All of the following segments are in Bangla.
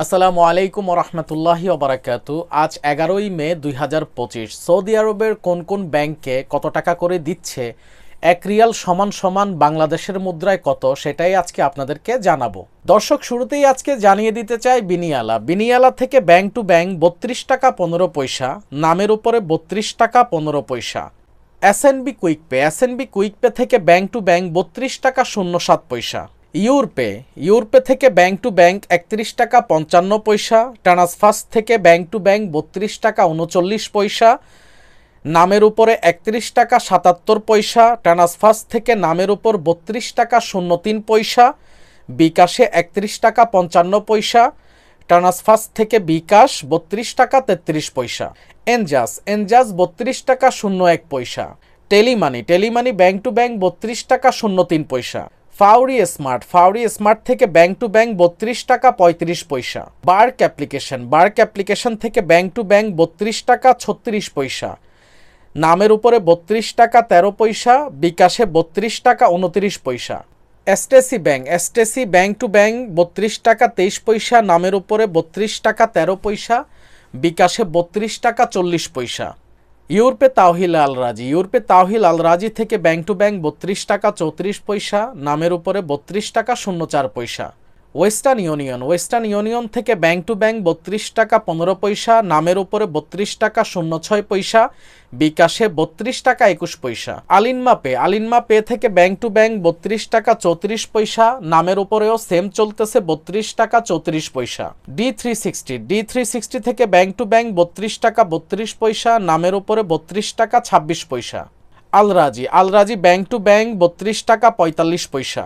আসসালামু আলাইকুম রহমতুল্লাহি ওবারাকাতু। আজ 11ই মে 2025। সৌদি আরবের কোন কোন ব্যাংকে কত টাকা করে দিচ্ছে, এক রিয়াল সমান সমান বাংলাদেশের মুদ্রায় কত, সেটাই আজকে আপনাদেরকে জানাবো। দর্শক, শুরুতেই আজকে জানিয়ে দিতে চাই বিনিয়ালা থেকে ব্যাংক টু ব্যাংক 32 টাকা 15 পয়সা, নামের উপরে 32 টাকা 15 পয়সা। এসএনবি কুইকপে থেকে ব্যাংক টু ব্যাংক 32 টাকা 07 পয়সা। ইউরপে থেকে ব্যাংক টু ব্যাংক 31 টাকা 55 পয়সা। ট্রান্সফার্স থেকে ব্যাংক টু ব্যাংক 32 টাকা 39 পয়সা, নামের উপরে 31 টাকা 77 পয়সা। ট্রান্সফার্স থেকে নামের উপর 32 টাকা 03 পয়সা। বিকাশে 31 টাকা 55 পয়সা। ট্রান্সফার্স থেকে বিকাশ 32 টাকা 33 পয়সা। এনজাস 32 টাকা 01 পয়সা। টেলিমানি ব্যাংক টু ব্যাংক 32 টাকা 03 পয়সা। ফাউরি স্মার্ট থেকে ব্যাংক টু ব্যাংক 32 টাকা 35 পয়সা। বার্ক অ্যাপ্লিকেশন থেকে ব্যাংক টু ব্যাংক 32 টাকা 36 পয়সা, নামের উপরে 32 টাকা 13 পয়সা। বিকাশে 32 টাকা 29 পয়সা। এসটিসি ব্যাংক টু ব্যাংক 32 টাকা 23 পয়সা, নামের উপরে 32 টাকা 13 পয়সা। বিকাশে 32 টাকা 40 পয়সা। ইউরপে তাওহিল আল রাজি থেকে ব্যাংক টু ব্যাংক 32 টাকা 34 পয়সা, নামের উপরে 32 টাকা 04 পয়সা। ওয়েস্টার্ন ইউনিয়ন থেকে ব্যাংক টু ব্যাংক 32 টাকা 15 পয়সা, নামের উপরে 32 টাকা 06 পয়সা। বিকাশে 32 টাকা 21 পয়সা। আলিনমা পে থেকে ব্যাংক টু ব্যাংক 32 টাকা 34 পয়সা, নামের উপরেও সেম চলতেছে 32 টাকা 34 পয়সা। ডি360 থেকে ব্যাংক টু ব্যাংক 32 টাকা 32 পয়সা, নামের উপরে 32 টাকা 26 পয়সা। আলরাজি ব্যাংক টু ব্যাংক 32 টাকা 45 পয়সা।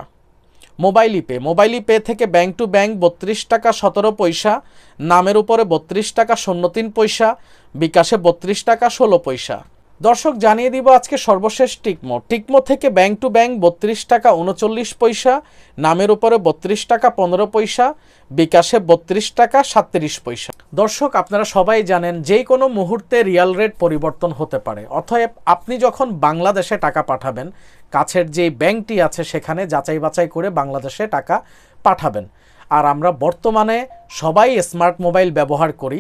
মোবাইলি পে থেকে ব্যাংক টু ব্যাংক 32 টাকা 17 পয়সা, নামের উপরে 32 টাকা 03 পয়সা। বিকাশে 32 টাকা 16 পয়সা। দর্শক, জানিয়ে দিব আজকে সর্বশেষ টিকমো থেকে ব্যাংক টু ব্যাংক 32 টাকা 39 পয়সা, নামের উপরে 32 টাকা 15 পয়সা। বিকাশে 32 টাকা 37 পয়সা। দর্শক, আপনারা সবাই জানেন যে কোনো মুহূর্তে রিয়াল রেট পরিবর্তন হতে পারে, অতএব আপনি যখন বাংলাদেশে টাকা পাঠাবেন, কাছের যে ব্যাংকটি আছে সেখানে যাচাই বাছাই করে বাংলাদেশে টাকা পাঠাবেন। আর আমরা বর্তমানে সবাই স্মার্ট মোবাইল ব্যবহার করি।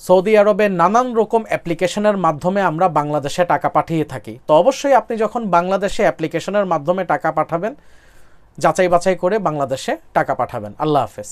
সৌদি আরবের নানান রকম অ্যাপ্লিকেশনের মাধ্যমে আমরা বাংলাদেশে টাকা পাঠিয়ে থাকি। তো অবশ্যই আপনি যখন বাংলাদেশে অ্যাপ্লিকেশনের মাধ্যমে টাকা পাঠাবেন, যাচাই বাছাই করে বাংলাদেশে টাকা পাঠাবেন। আল্লাহ হাফেজ।